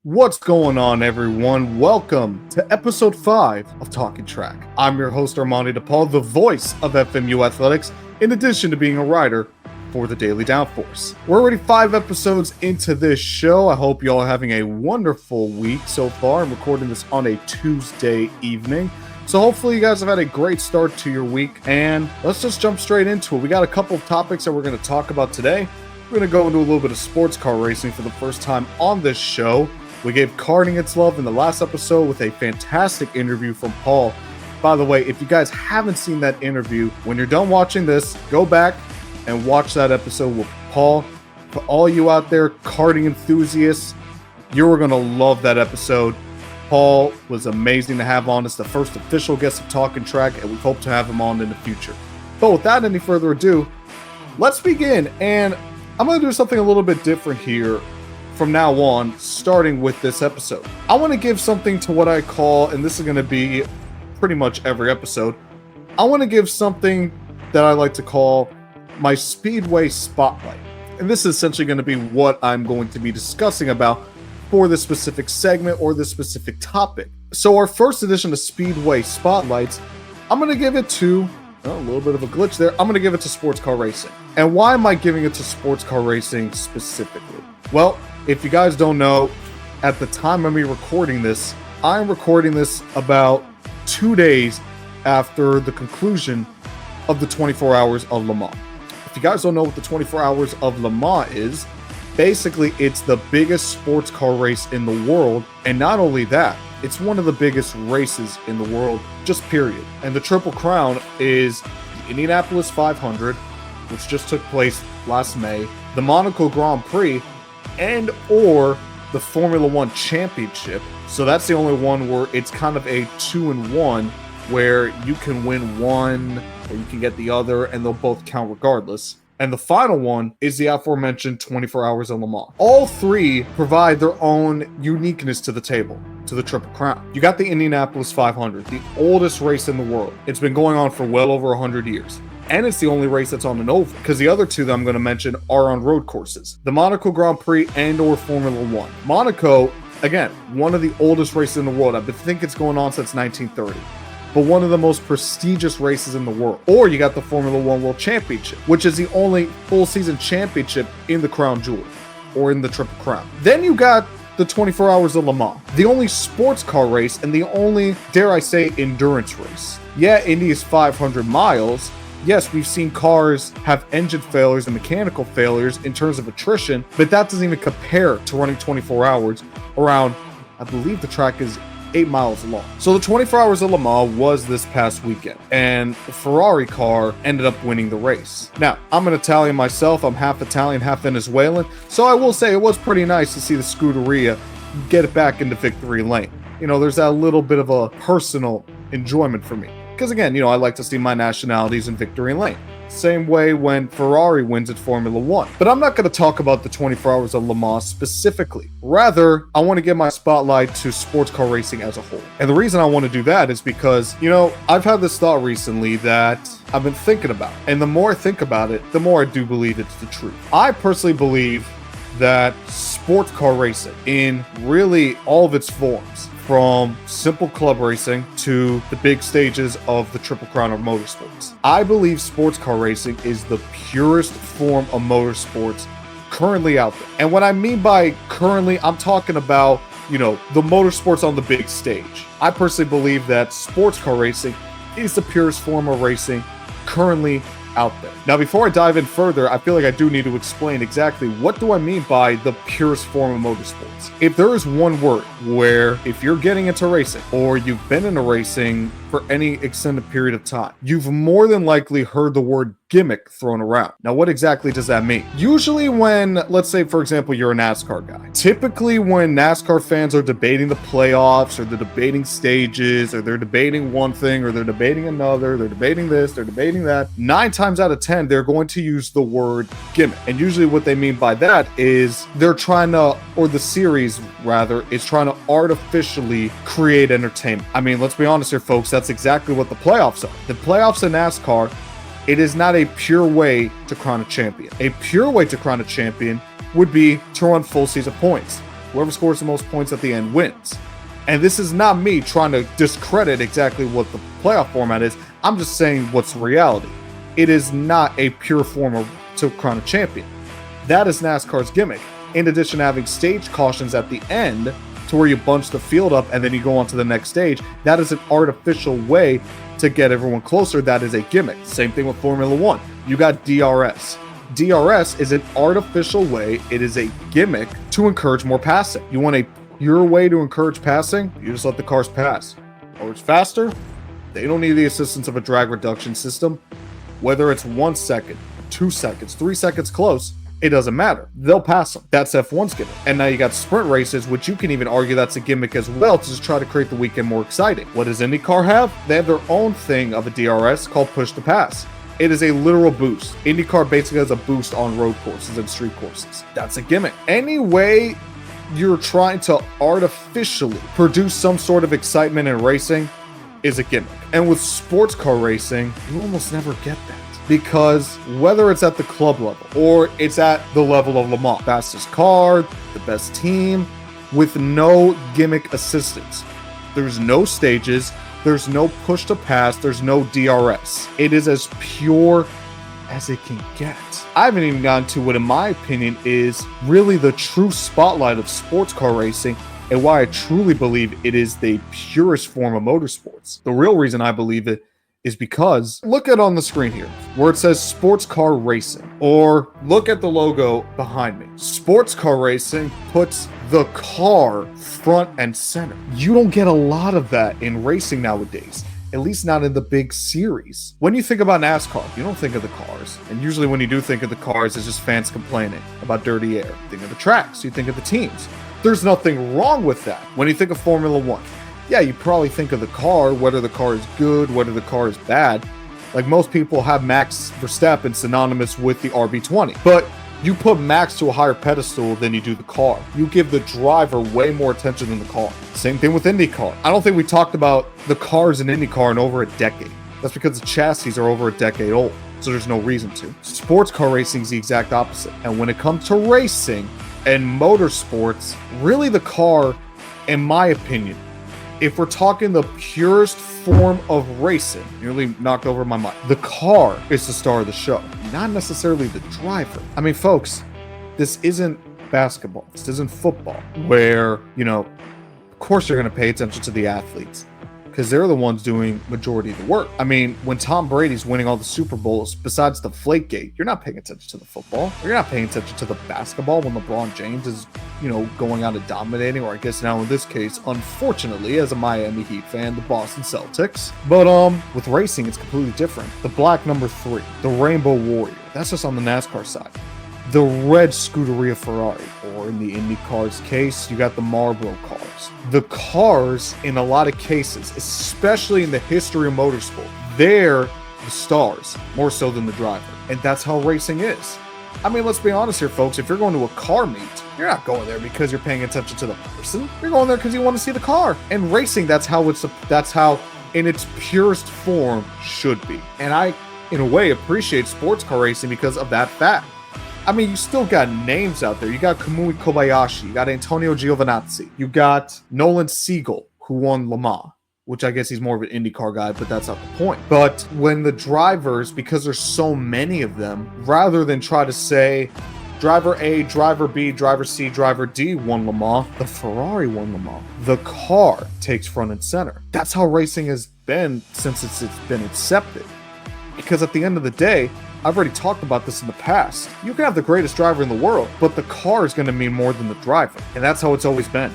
What's going on, everyone? Welcome to episode 5 of Talkin Track. I'm your host, Armany DePaul, the voice of FMU Athletics, in addition to being a writer for the Daily Downforce. We're already 5 episodes into this show. I hope you all are having a wonderful week so far. I'm recording this on a Tuesday evening, so hopefully you guys have had a great start to your week, and let's just jump straight into it. We got a couple of topics that we're going to talk about today. We're going to go into a little bit of sports car racing for the first time on this show. We gave karting its love in the last episode with a fantastic interview from Paul. By the way, if you guys haven't seen that interview, when you're done watching this, go back and watch that episode with Paul. For all you out there, karting enthusiasts, you're going to love that episode. Paul was amazing to have on. It's the first official guest of Talkin Track, and we hope to have him on in the future. But without any further ado, let's begin. And I'm going to do something a little bit different here from now on, starting with this episode. I want to give something to what I call, and this is going to be pretty much every episode, I want to give something that I like to call my Speedway Spotlight. And this is essentially going to be what I'm going to be discussing about for this specific segment or this specific topic. So our first edition of Speedway Spotlights, I'm going to give it to, a little bit of a glitch there, I'm going to give it to sports car racing. And why am I giving it to sports car racing specifically? Well, if you guys don't know, at the time of me recording this, I'm recording this about 2 days after the conclusion of the 24 Hours of Le Mans. If you guys don't know what the 24 Hours of Le Mans is, basically it's the biggest sports car race in the world. And not only that, it's one of the biggest races in the world, just period. And the Triple Crown is the Indianapolis 500, which just took place last May, the Monaco Grand Prix, and or the Formula One Championship. So that's the only one where it's kind of a 2-in-1, where you can win one or you can get the other, and they'll both count regardless. And the final one is the aforementioned 24 Hours of Le Mans. All three provide their own uniqueness to the table, to the Triple Crown. You got the Indianapolis 500, the oldest race in the world. It's been going on for well over 100 years. And it's the only race that's on an oval, because the other two that I'm going to mention are on road courses. The Monaco Grand Prix and or Formula One. Monaco, again, one of the oldest races in the world. I think it's going on since 1930. But one of the most prestigious races in the world. Or you got the Formula One World Championship, which is the only full season championship in the Crown Jewel, or in the Triple Crown. Then you got the 24 Hours of Le Mans, the only sports car race and the only, dare I say, endurance race. Yeah, Indy is 500 miles. Yes, we've seen cars have engine failures and mechanical failures in terms of attrition, but that doesn't even compare to running 24 hours around, I believe the track is 8 miles long. So the 24 Hours of Le Mans was this past weekend, and the Ferrari car ended up winning the race. Now, I'm an Italian myself. I'm half Italian, half Venezuelan, so I will say it was pretty nice to see the Scuderia get it back into victory lane. You know, there's that little bit of a personal enjoyment for me. Because again, I like to see my nationalities in victory lane. Same way when Ferrari wins at Formula One. But I'm not going to talk about the 24 Hours of Le Mans specifically. Rather, I want to give my spotlight to sports car racing as a whole. And the reason I want to do that is because, I've had this thought recently that I've been thinking about. And the more I think about it, the more I do believe it's the truth. I personally believe that sports car racing, in really all of its forms, from simple club racing to the big stages of the Triple Crown of motorsports, I believe sports car racing is the purest form of motorsports currently out there. And what I mean by currently, I'm talking about, the motorsports on the big stage. I personally believe that sports car racing is the purest form of racing currently out there. Now, before I dive in further, I feel like I do need to explain exactly what do I mean by the purest form of motorsports. If there is one word where, if you're getting into racing or you've been into racing for any extended period of time, you've more than likely heard the word gimmick thrown around. Now, what exactly does that mean? Usually when, let's say, for example, you're a NASCAR guy. Typically when NASCAR fans are debating the playoffs, or they're debating stages, or they're debating one thing, or they're debating another, they're debating this, they're debating that, 9 times out of 10, they're going to use the word gimmick. And usually what they mean by that is they're trying to, or the series rather, is trying to artificially create entertainment. I mean, let's be honest here, folks, that's exactly what the playoffs are. The playoffs in NASCAR, it is not a pure way to crown a champion. A pure way to crown a champion would be to run full season points. Whoever scores the most points at the end wins. And this is not me trying to discredit exactly what the playoff format is. I'm just saying what's reality. It is not a pure form of to crown a champion. That is NASCAR's gimmick. In addition to having stage cautions at the end to where you bunch the field up and then you go on to the next stage, that is an artificial way to get everyone closer. That is a gimmick. Same thing with Formula One. You got DRS. DRS is an artificial way, it is a gimmick to encourage more passing. You want a pure way to encourage passing? You just let the cars pass. Or it's faster? They don't need the assistance of a drag reduction system. Whether it's 1 second, 2 seconds, 3 seconds close, it doesn't matter. They'll pass them. That's F1's gimmick. And now you got sprint races, which you can even argue that's a gimmick as well to just try to create the weekend more exciting. What does IndyCar have? They have their own thing of a DRS called push to pass. It is a literal boost. IndyCar basically has a boost on road courses and street courses. That's a gimmick. Any way you're trying to artificially produce some sort of excitement in racing is a gimmick. And with sports car racing, you almost never get that. Because whether it's at the club level or it's at the level of Le Mans, fastest car, the best team, with no gimmick assistance. There's no stages, there's no push to pass, there's no DRS. It is as pure as it can get. I haven't even gotten to what, in my opinion, is really the true spotlight of sports car racing and why I truly believe it is the purest form of motorsports. The real reason I believe it is because, look at on the screen here, where it says sports car racing, or look at the logo behind me. Sports car racing puts the car front and center. You don't get a lot of that in racing nowadays, at least not in the big series. When you think about NASCAR, you don't think of the cars. And usually when you do think of the cars, it's just fans complaining about dirty air. Think of the tracks, you think of the teams. There's nothing wrong with that. When you think of Formula One, yeah, you probably think of the car, whether the car is good, whether the car is bad. Like most people have Max Verstappen synonymous with the RB20. But you put Max to a higher pedestal than you do the car. You give the driver way more attention than the car. Same thing with IndyCar. I don't think we talked about the cars in IndyCar in over a decade. That's because the chassis are over a decade old. So there's no reason to. Sports car racing is the exact opposite. And when it comes to racing and motorsports, really the car, in my opinion, if we're talking the purest form of racing, nearly knocked over my mind, the car is the star of the show, not necessarily the driver. I mean, folks, this isn't basketball. This isn't football, where, of course you're going to pay attention to the athletes because they're the ones doing majority of the work. I mean, when Tom Brady's winning all the Super Bowls, besides the Deflategate, you're not paying attention to the football. You're not paying attention to the basketball when LeBron James is, going out and dominating, or I guess now in this case, unfortunately, as a Miami Heat fan, the Boston Celtics. But with racing, it's completely different. The black number 3, the Rainbow Warrior, that's just on the NASCAR side. The red Scuderia Ferrari, or in the IndyCar's case, you got the Marlboro cars. The cars, in a lot of cases, especially in the history of motorsport, they're the stars, more so than the driver. And that's how racing is. I mean, let's be honest here, folks. If you're going to a car meet, you're not going there because you're paying attention to the person. You're going there because you want to see the car. And racing, that's how in its purest form should be. And I, in a way, appreciate sports car racing because of that fact. I mean, you still got names out there. You got Kamui Kobayashi, you got Antonio Giovinazzi, you got Nolan Siegel, who won Le Mans, which I guess he's more of an IndyCar guy, but that's not the point. But when the drivers, because there's so many of them, rather than try to say driver A, driver B, driver C, driver D won Le Mans, the Ferrari won Le Mans. The car takes front and center. That's how racing has been since it's been accepted. Because at the end of the day, I've already talked about this in the past. You can have the greatest driver in the world, but the car is going to mean more than the driver. And that's how it's always been.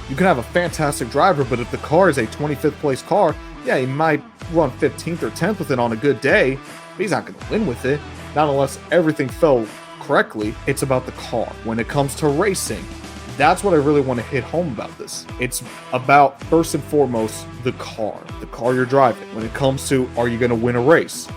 You can have a fantastic driver, but if the car is a 25th place car, yeah, he might run 15th or 10th with it on a good day, but he's not going to win with it. Not unless everything fell correctly. It's about the car. When it comes to racing, that's what I really want to hit home about this. It's about, first and foremost, the car you're driving. When it comes to, are you going to win a race?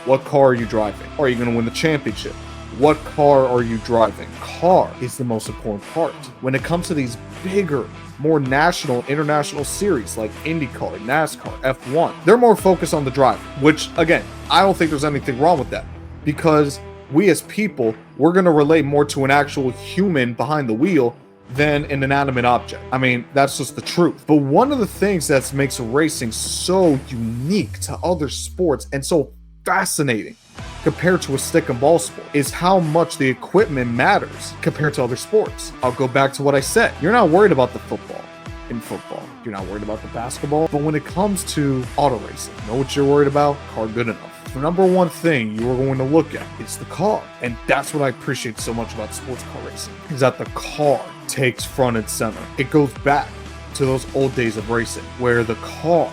What car are you driving? Are you going to win the championship? What car are you driving? Car is the most important part. When it comes to these bigger, more national, international series like IndyCar, NASCAR, F1, they're more focused on the driver, which, again, I don't think there's anything wrong with that, because we as people, we're going to relate more to an actual human behind the wheel than an inanimate object. I mean, that's just the truth. But one of the things that makes racing so unique to other sports and so fascinating compared to a stick and ball sport is how much the equipment matters compared to other sports. I'll go back to what I said. You're not worried about the football in football. You're not worried about the basketball. But when it comes to auto racing, you know what you're worried about? Car good enough. The number one thing you are going to look at is the car. And that's what I appreciate so much about sports car racing, is that the car takes front and center. It goes back to those old days of racing where the car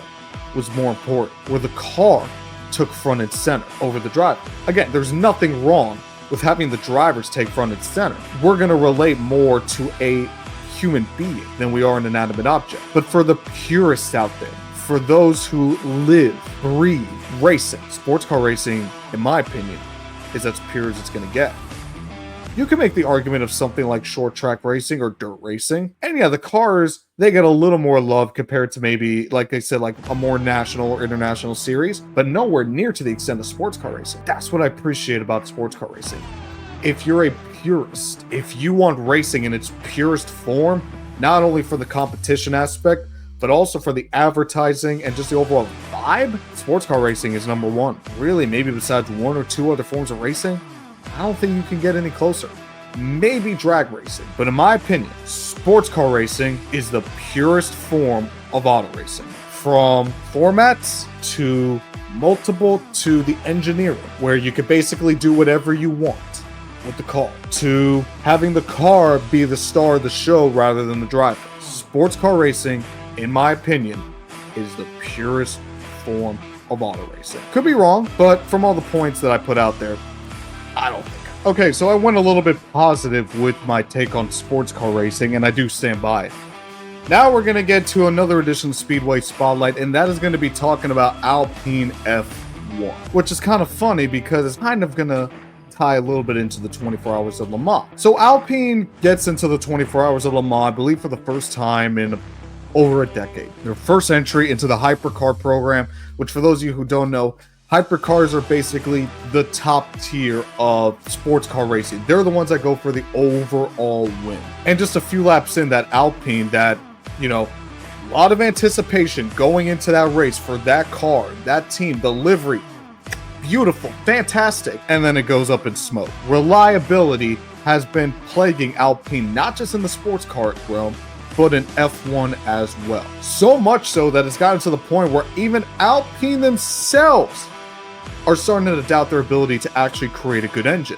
was more important, where the car took front and center over the driver. Again, there's nothing wrong with having the drivers take front and center. We're going to relate more to a human being than we are an inanimate object. But for the purists out there, for those who live, breathe racing, sports car racing, in my opinion, is as pure as it's going to get. You can make the argument of something like short track racing or dirt racing. And yeah, the cars, they get a little more love compared to maybe, like I said, like a more national or international series, but nowhere near to the extent of sports car racing. That's what I appreciate about sports car racing. If you're a purist, if you want racing in its purest form, not only for the competition aspect, but also for the advertising and just the overall vibe, sports car racing is number one. Really, maybe besides one or two other forms of racing, I don't think you can get any closer. Maybe drag racing, but in my opinion, sports car racing is the purest form of auto racing. From formats to multiple to the engineering, where you can basically do whatever you want with the car, to having the car be the star of the show rather than the driver. Sports car racing, in my opinion, is the purest form of auto racing. Could be wrong, but from all the points that I put out there, I don't think. Okay, so I went a little bit positive with my take on sports car racing, and I do stand by it. Now we're going to get to another edition of Speedway Spotlight, and that is going to be talking about Alpine F1, which is kind of funny because it's kind of going to tie a little bit into the 24 Hours of Le Mans. So Alpine gets into the 24 Hours of Le Mans, I believe, for the first time in over a decade. Their first entry into the hypercar program, which for those of you who don't know, hypercars are basically the top tier of sports car racing. They're the ones that go for the overall win. And just a few laps in, that Alpine, that, you know, a lot of anticipation going into that race for that car, that team, the livery, beautiful, fantastic. And then it goes up in smoke. Reliability has been plaguing Alpine, not just in the sports car realm, but in F1 as well. So much so that it's gotten to the point where even Alpine themselves are starting to doubt their ability to actually create a good engine,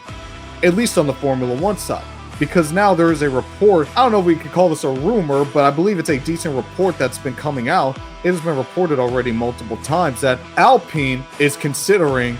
at least on the Formula One side. Because now there is a report, I don't know if we could call this a rumor, but I believe it's a decent report that's been coming out. It has been reported already multiple times that Alpine is considering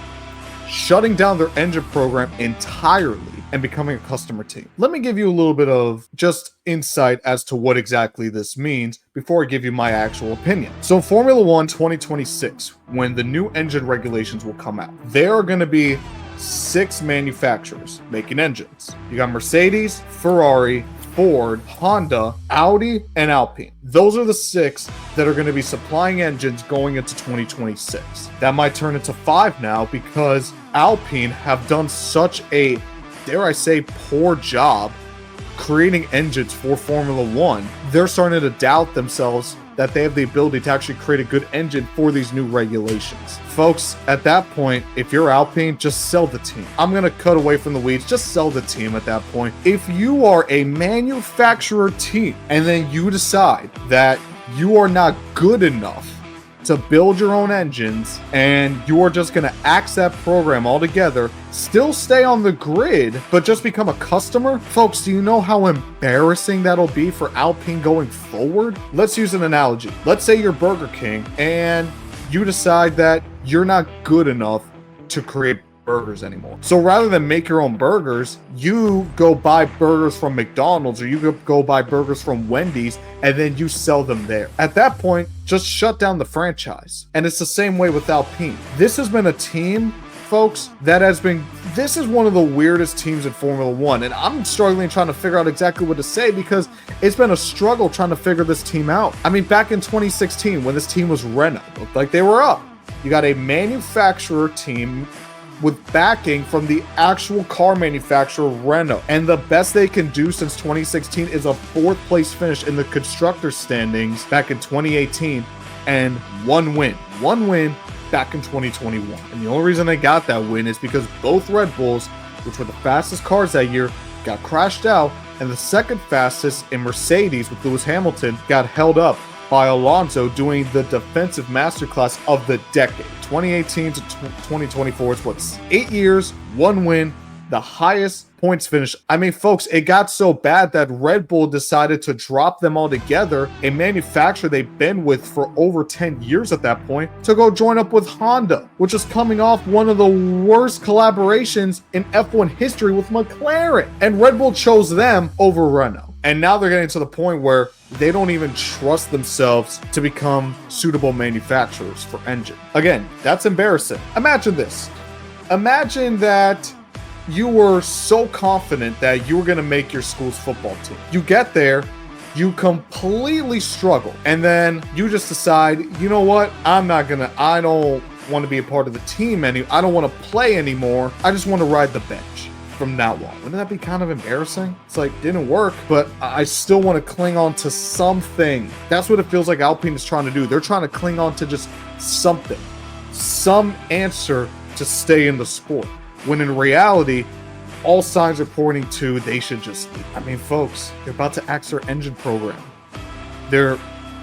shutting down their engine program entirely and becoming a customer team. Let me give you a little bit of just insight as to what exactly this means before I give you my actual opinion. So Formula One 2026, when the new engine regulations will come out, there are going to be 6 manufacturers making engines. You got Mercedes, Ferrari, Ford, Honda, Audi, and Alpine. Those are the 6 that are going to be supplying engines going into 2026. That might turn into 5 now because Alpine have done such a, dare I say, poor job creating engines for Formula One. They're starting to doubt themselves that they have the ability to actually create a good engine for these new regulations. Folks, at that point, if you're Alpine, just sell the team. I'm going to cut away from the weeds. Just sell the team at that point. If you are a manufacturer team and then you decide that you are not good enough to build your own engines and you are just going to axe that program altogether, still stay on the grid, but just become a customer, folks, do you know how embarrassing that'll be for Alpine going forward? Let's use an analogy. Let's say you're Burger King and you decide that you're not good enough to create burgers anymore. So rather than make your own burgers, you go buy burgers from McDonald's or you go buy burgers from Wendy's and then you sell them there. At that point, just shut down the franchise. And it's the same way with Alpine. This has been a team, folks, this is one of the weirdest teams in Formula One. And I'm struggling trying to figure out exactly what to say because it's been a struggle trying to figure this team out. I mean, back in 2016, when this team was Renault, looked like they were up. You got a manufacturer team with backing from the actual car manufacturer Renault. And the best they can do since 2016 is a 4th place finish in the constructor standings back in 2018 and one win back in 2021. And the only reason they got that win is because both Red Bulls, which were the fastest cars that year, got crashed out, and the second fastest in Mercedes with Lewis Hamilton got held up by Alonso doing the defensive masterclass of the decade. 2018 to 2024 is 8 years, 1 win, the highest points finish. I mean, folks, it got so bad that Red Bull decided to drop them all together, a manufacturer they've been with for over 10 years at that point, to go join up with Honda, which is coming off one of the worst collaborations in F1 history with McLaren. And Red Bull chose them over Renault. And now they're getting to the point where they don't even trust themselves to become suitable manufacturers for engine. Again, that's embarrassing. Imagine this. Imagine that you were so confident that you were going to make your school's football team. You get there, you completely struggle, and then you just decide, you know what? I don't want to be a part of the team I don't want to play anymore. I just want to ride the bench from now on. Wouldn't that be kind of embarrassing? It's like, didn't work, but I still want to cling on to something. That's what it feels like Alpine is trying to do. They're trying to cling on to just something, some answer to stay in the sport. When in reality, all signs are pointing to they should just leave. I mean, folks, they're about to axe their engine program. They're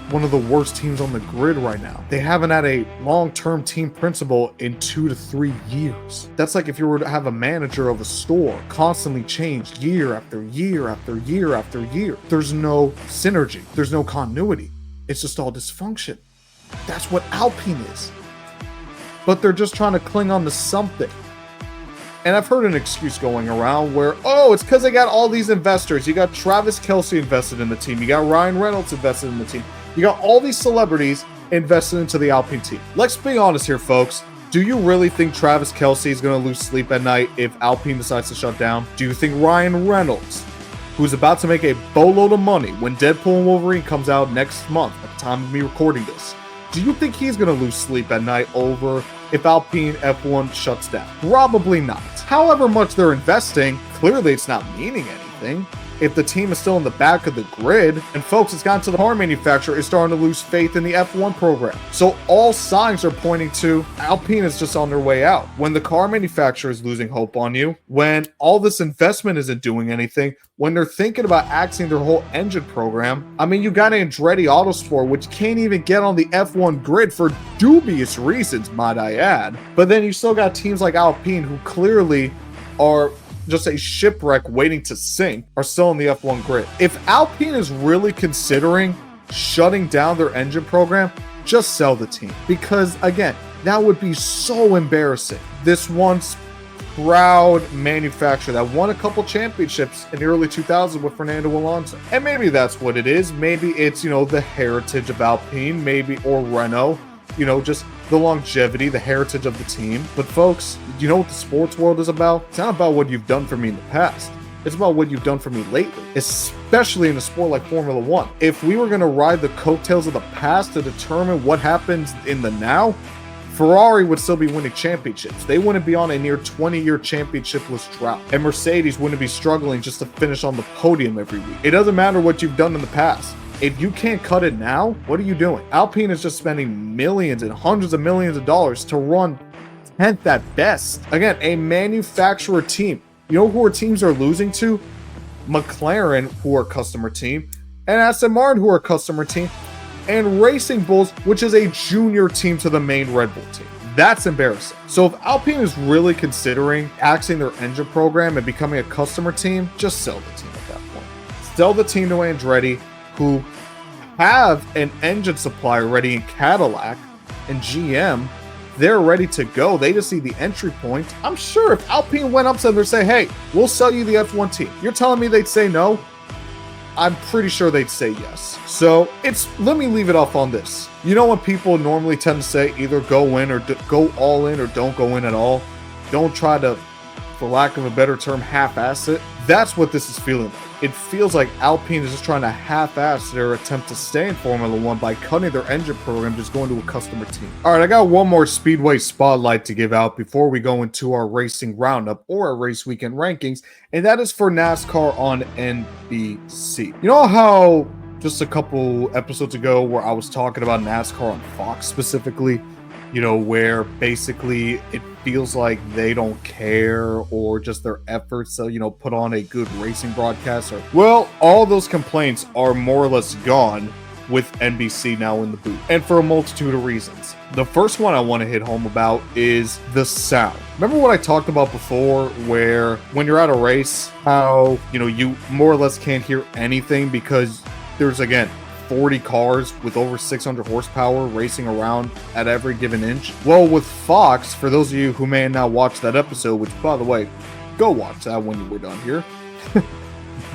one of the worst teams on the grid right now. They haven't had a long-term team principal in 2 to 3 years. That's like if you were to have a manager of a store constantly change year after year after year after year. There's no synergy. There's no continuity. It's just all dysfunction. That's what Alpine is. But they're just trying to cling on to something. And I've heard an excuse going around where, oh, it's because they got all these investors. You got Travis Kelce invested in the team. You got Ryan Reynolds invested in the team. You got all these celebrities invested into the Alpine team. Let's be honest here, folks. Do you really think Travis Kelce is going to lose sleep at night if Alpine decides to shut down? Do you think Ryan Reynolds, who's about to make a boatload of money when Deadpool and Wolverine comes out next month at the time of me recording this, do you think he's going to lose sleep at night over if Alpine F1 shuts down? Probably not. However much they're investing, clearly it's not meaning anything if the team is still in the back of the grid. And folks, it's gotten to the car manufacturer is starting to lose faith in the F1 program. So all signs are pointing to Alpine is just on their way out. When the car manufacturer is losing hope on you, when all this investment isn't doing anything, when they're thinking about axing their whole engine program, I mean, you got Andretti Autosport, which can't even get on the F1 grid for dubious reasons, might I add. But then you still got teams like Alpine, who clearly are just a shipwreck waiting to sink, are still in the F1 grid. If Alpine is really considering shutting down their engine program, just sell the team. Because again, that would be so embarrassing. This once proud manufacturer that won a couple championships in the early 2000s with Fernando Alonso. And maybe that's what it is. Maybe it's, the heritage of Alpine, maybe, or Renault, just the longevity, the heritage of the team. But folks, you know what the sports world is about? It's not about what you've done for me in the past. It's about what you've done for me lately, especially in a sport like Formula One. If we were going to ride the coattails of the past to determine what happens in the now, Ferrari would still be winning championships. They wouldn't be on a near 20-year championshipless drought. And Mercedes wouldn't be struggling just to finish on the podium every week. It doesn't matter what you've done in the past. If you can't cut it now, what are you doing? Alpine is just spending millions and hundreds of millions of dollars to run 10th at best. Again, a manufacturer team. You know who our teams are losing to? McLaren, who are a customer team, and Aston Martin, who are a customer team, and Racing Bulls, which is a junior team to the main Red Bull team. That's embarrassing. So if Alpine is really considering axing their engine program and becoming a customer team, just sell the team at that point. Sell the team to Andretti, who have an engine supplier ready in Cadillac and GM. They're ready to go. They just need the entry point. I'm sure if Alpine went up to them and say, hey, we'll sell you the F1 team, you're telling me they'd say no? I'm pretty sure they'd say yes. So let me leave it off on this. You know when people normally tend to say either go in or go all in or don't go in at all? Don't try to, for lack of a better term, half-ass it. That's what this is feeling like. It feels like Alpine is just trying to half-ass their attempt to stay in Formula One by cutting their engine program, just going to a customer team. All right, I got one more Speedway spotlight to give out before we go into our racing roundup or our race weekend rankings, and that is for NASCAR on NBC. You know how just a couple episodes ago where I was talking about NASCAR on Fox specifically, you know, where basically it feels like they don't care or just their efforts to, you know, put on a good racing broadcast. Well, all those complaints are more or less gone with NBC now in the booth, and for a multitude of reasons. The first one I want to hit home about is the sound. Remember what I talked about before, where when you're at a race, how, you know, you more or less can't hear anything because there's, again, 40 cars with over 600 horsepower racing around at every given inch? Well, with Fox, for those of you who may not watch that episode, which, by the way, go watch that when we're done here.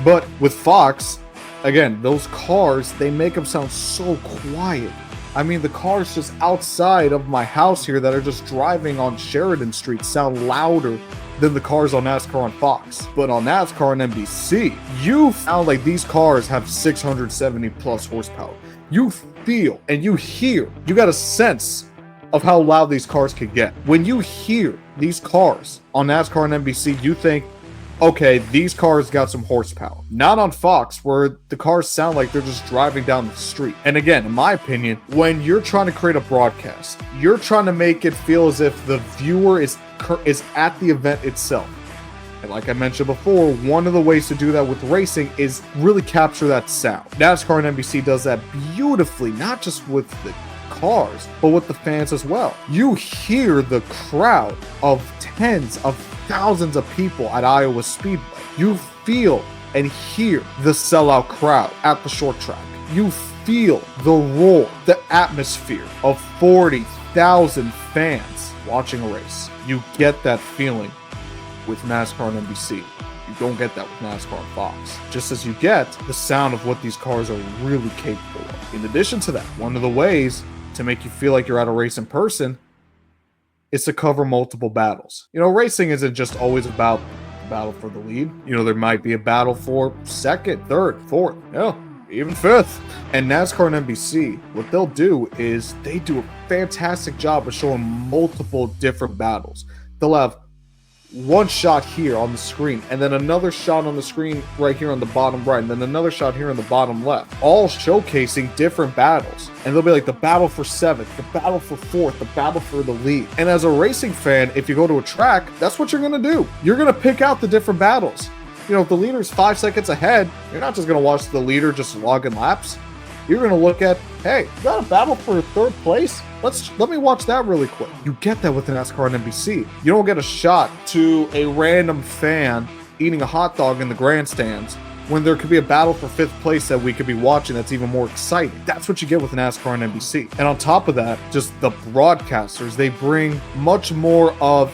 But with Fox, again, those cars, they make them sound so quiet. I mean, the cars just outside of my house here that are just driving on Sheridan Street sound louder than the cars on NASCAR on Fox. But on NASCAR on NBC, you sound like these cars have 670 plus horsepower. You feel and you hear, you got a sense of how loud these cars can get. When you hear these cars on NASCAR and NBC, you think, okay, these cars got some horsepower. Not on Fox, where the cars sound like they're just driving down the street. And again, in my opinion, when you're trying to create a broadcast, you're trying to make it feel as if the viewer is at the event itself. And like I mentioned before, one of the ways to do that with racing is really capture that sound. NASCAR and NBC does that beautifully, not just with the cars, but with the fans as well. You hear the crowd of tens of thousands of people at Iowa Speedway. You feel and hear the sellout crowd at the short track. You feel the roar, the atmosphere of 40,000 fans watching a race. You get that feeling with NASCAR and NBC. You don't get that with NASCAR and Fox. Just as you get the sound of what these cars are really capable of. In addition to that, one of the ways to make you feel like you're at a race in person is to cover multiple battles. You know, racing isn't just always about the battle for the lead. You know, there might be a battle for second, third, fourth, even fifth. And NASCAR and NBC, what they'll do is they do a fantastic job of showing multiple different battles. They'll have one shot here on the screen, and then another shot on the screen right here on the bottom right, and then another shot here on the bottom left, all showcasing different battles. And they'll be like the battle for seventh, the battle for fourth, the battle for the lead. And as a racing fan, if you go to a track, that's what you're going to do. You're going to pick out the different battles. You know, if the leader's 5 seconds ahead, you're not just going to watch the leader just logging laps. You're going to look at, hey, is that a battle for third place? Let me watch that really quick. You get that with NASCAR and NBC. You don't get a shot to a random fan eating a hot dog in the grandstands when there could be a battle for fifth place that we could be watching that's even more exciting. That's what you get with NASCAR and NBC. And on top of that, just the broadcasters, they bring much more of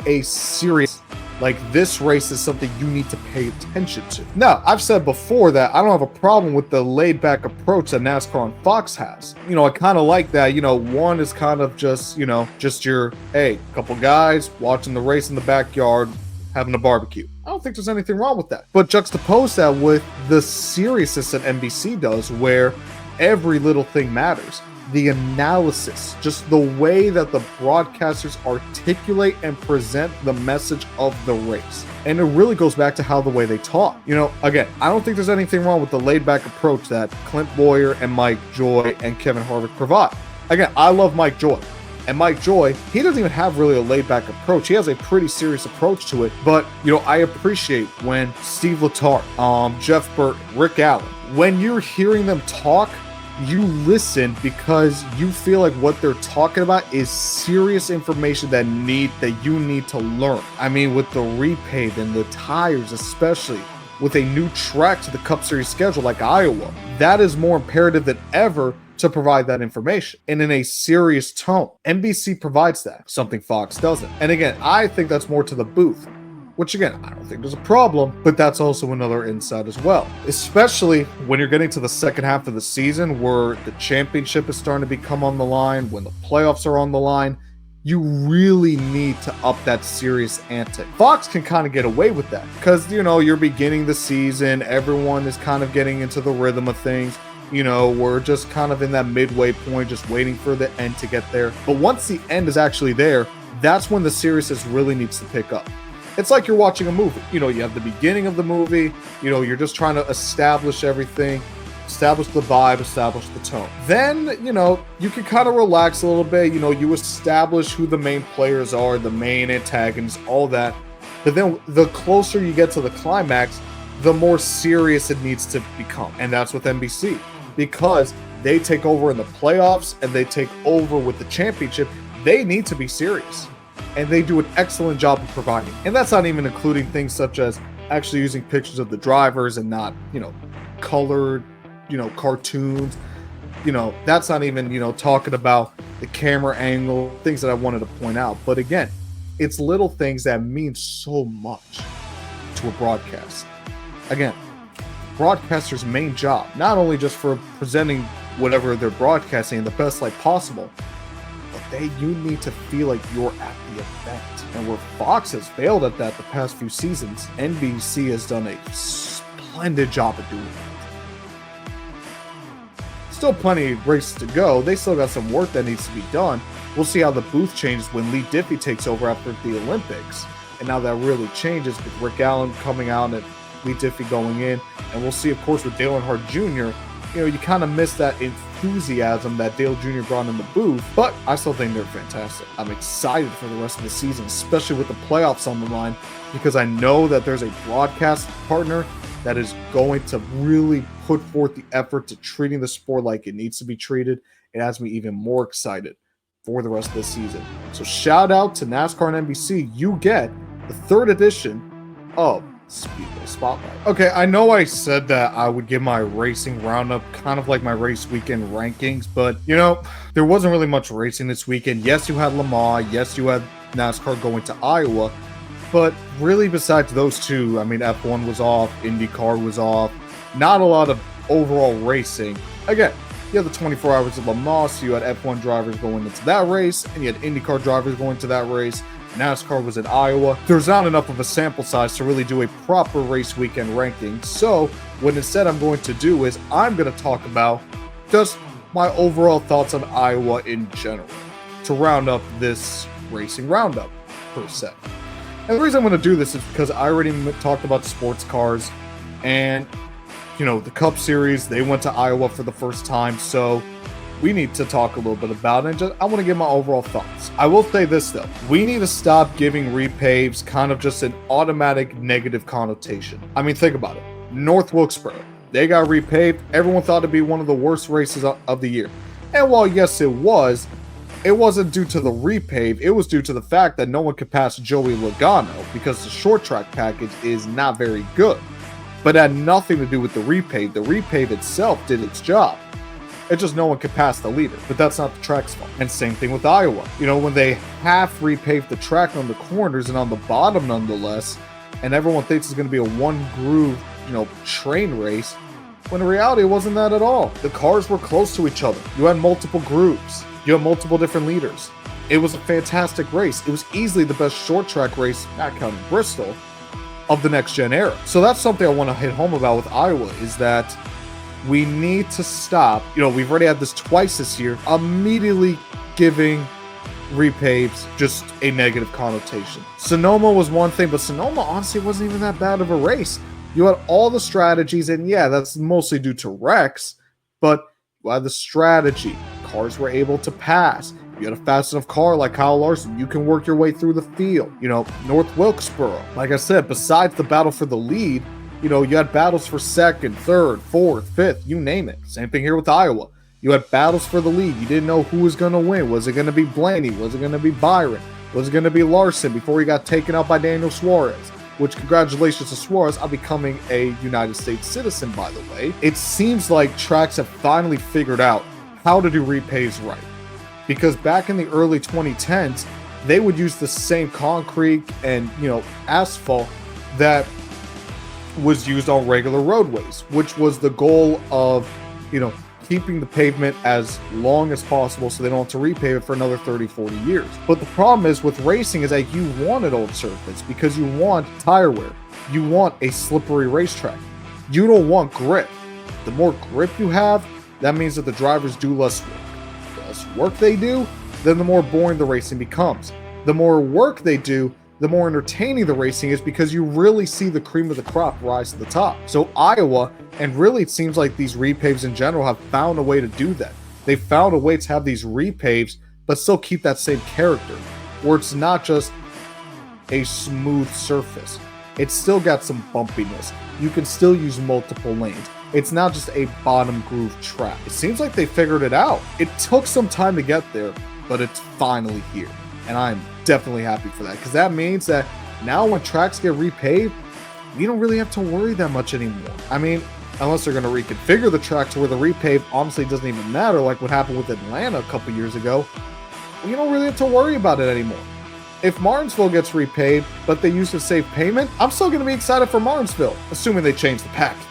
a serious, like, this race is something you need to pay attention to. Now, I've said before that I don't have a problem with the laid-back approach that NASCAR and Fox has. You know, I kind of like that. You know, one is kind of just, you know, just your, hey, couple guys watching the race in the backyard, having a barbecue. I don't think there's anything wrong with that. But juxtapose that with the seriousness that NBC does, where every little thing matters. The analysis, just the way that the broadcasters articulate and present the message of the race. And it really goes back to how the way they talk. You know, again, I don't think there's anything wrong with the laid-back approach that Clint Boyer and Mike Joy and Kevin Harvick provide. Again, I love Mike Joy. And Mike Joy, he doesn't even have really a laid-back approach. He has a pretty serious approach to it. But, you know, I appreciate when Steve Letarte, Jeff Burton, Rick Allen, when you're hearing them talk, you listen because you feel like what they're talking about is serious information that you need to learn. I mean, with the repave and the tires, especially with a new track to the Cup Series schedule like Iowa, that is more imperative than ever to provide that information and in a serious tone. NBC provides that, something Fox doesn't. And again, I think that's more to the booth, which again, I don't think there's a problem, but that's also another insight as well. Especially when you're getting to the second half of the season where the championship is starting to become on the line, when the playoffs are on the line. you really need to up that serious ante. Fox can kind of get away with that because, you're beginning the season. Everyone is kind of getting into the rhythm of things. We're just kind of in that midway point, just waiting for the end to get there. But once the end is actually there, that's when the seriousness really needs to pick up. It's like you're watching a movie. You have the beginning of the movie, you're just trying to establish everything, establish the vibe, establish the tone. Then, you can kind of relax a little bit. You establish who the main players are, the main antagonists, all that. But then the closer you get to the climax, the more serious it needs to become. And that's with NBC, because they take over in the playoffs and they take over with the championship. They need to be serious. And they do an excellent job of providing. And that's not even including things such as actually using pictures of the drivers and not, colored, cartoons. That's not even, talking about the camera angle, things that I wanted to point out. But again, it's little things that mean so much to a broadcast. Again, broadcasters' main job, not only just for presenting whatever they're broadcasting in the best light possible, but you need to feel like you're at the event. And where Fox has failed at that the past few seasons, NBC has done a splendid job of doing that. Still plenty of races to go. They still got some work that needs to be done. We'll see how the booth changes when Lee Diffie takes over after the Olympics. And now that really changes with Rick Allen coming out and Lee Diffie going in. And we'll see, of course, with Dale Earnhardt Jr., you kind of miss that enthusiasm that Dale Jr. brought in the booth, but I still think they're fantastic. I'm excited for the rest of the season, especially with the playoffs on the line, because I know that there's a broadcast partner that is going to really put forth the effort to treating the sport like it needs to be treated. It has me even more excited for the rest of the season. So shout out to NASCAR and NBC. You get the 3rd edition of Speedway Spotlight. Okay, I know I said that I would give my racing roundup kind of like my race weekend rankings, but there wasn't really much racing this weekend. Yes, you had Le Mans. Yes, you had NASCAR going to Iowa, but really besides those two, I mean, F1 was off, IndyCar was off, not a lot of overall racing. Again, you had the 24 hours of Le Mans, so you had F1 drivers going into that race, and you had IndyCar drivers going to that race. NASCAR was in Iowa. There's not enough of a sample size to really do a proper race weekend ranking. So what instead I'm going to do is I'm going to talk about just my overall thoughts on Iowa in general to round up this racing roundup per se. And the reason I'm going to do this is because I already talked about sports cars and, the Cup Series. They went to Iowa for the first time. So we need to talk a little bit about it. I want to give my overall thoughts. I will say this, though. We need to stop giving repaves kind of just an automatic negative connotation. I mean, think about it. North Wilkesboro, they got repaved. Everyone thought it'd be one of the worst races of the year. And while, yes, it wasn't due to the repave. It was due to the fact that no one could pass Joey Logano because the short track package is not very good. But it had nothing to do with the repave. The repave itself did its job. It's just no one could pass the leader, but that's not the track's fault. And same thing with Iowa. When they half repaved the track on the corners and on the bottom nonetheless, and everyone thinks it's going to be a one groove, train race, when in reality it wasn't that at all. The cars were close to each other. You had multiple grooves. You had multiple different leaders. It was a fantastic race. It was easily the best short track race, not counting Bristol, of the next gen era. So that's something I want to hit home about with Iowa is that we need to stop. We've already had this twice this year, immediately giving repaves just a negative connotation. Sonoma was one thing, but Sonoma honestly wasn't even that bad of a race. You had all the strategies, and yeah, that's mostly due to wrecks, but you had the strategy. Cars were able to pass. You had a fast enough car like Kyle Larson, you can work your way through the field. North Wilkesboro, like I said, besides the battle for the lead, you had battles for second, third, fourth, fifth, you name it. Same thing here with Iowa. You had battles for the lead. You didn't know who was going to win. Was it going to be Blaney? Was it going to be Byron? Was it going to be Larson before he got taken out by Daniel Suarez? Which, congratulations to Suarez on becoming a United States citizen, by the way. It seems like tracks have finally figured out how to do repaves right. Because back in the early 2010s, they would use the same concrete and, asphalt that was used on regular roadways, which was the goal of, keeping the pavement as long as possible so they don't have to repave it for another 30, 40 years. But the problem is with racing is that you want an old surface because you want tire wear. You want a slippery racetrack. You don't want grip. The more grip you have, that means that the drivers do less work. The less work they do, then the more boring the racing becomes. The more work they do, the more entertaining the racing is because you really see the cream of the crop rise to the top. So Iowa, and really it seems like these repaves in general, have found a way to do that. They found a way to have these repaves, but still keep that same character, where it's not just a smooth surface. It's still got some bumpiness. You can still use multiple lanes. It's not just a bottom groove track. It seems like they figured it out. It took some time to get there, but it's finally here. And I'm definitely happy for that, because that means that now when tracks get repaved, we don't really have to worry that much anymore. I mean, unless they're going to reconfigure the track to where the repave honestly doesn't even matter, like what happened with Atlanta a couple years ago, we don't really have to worry about it anymore. If Martinsville gets repaved, but they use the safe payment, I'm still going to be excited for Martinsville, assuming they change the package.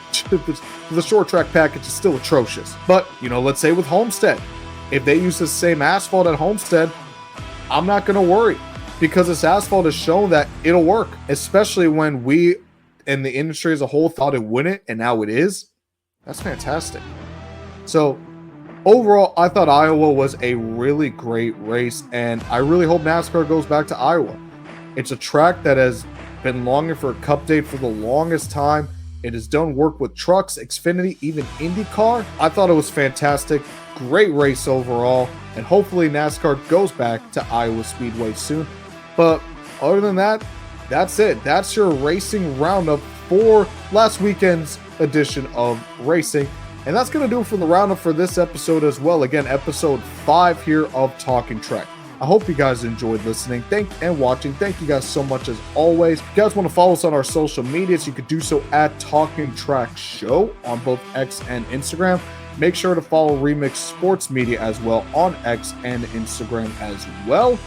The short track package is still atrocious. But, let's say with Homestead, if they use the same asphalt at Homestead, I'm not going to worry, because this asphalt has shown that it'll work, especially when we and the industry as a whole thought it wouldn't, and now it is. That's fantastic. So overall, I thought Iowa was a really great race, and I really hope NASCAR goes back to Iowa. It's a track that has been longing for a cup date for the longest time. It has done work with trucks, Xfinity, even IndyCar. I thought it was fantastic. Great race overall, and hopefully NASCAR goes back to Iowa Speedway soon. But other than that, that's it. That's your racing roundup for last weekend's edition of racing. And that's going to do it for the roundup for this episode as well. Again, episode 5 here of Talkin Track. I hope you guys enjoyed listening and watching. Thank you guys so much as always. If you guys want to follow us on our social medias, you could do so at Talkin Track Show on both X and Instagram. Make sure to follow Remix Sports Media as well on X and Instagram as well.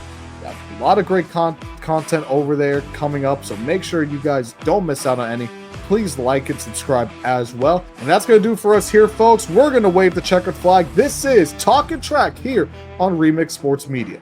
Got a lot of great content over there coming up, so make sure you guys don't miss out on any. Please like and subscribe as well. And that's going to do it for us here, folks. We're going to wave the checkered flag. This is Talkin Track here on Remix Sports Media.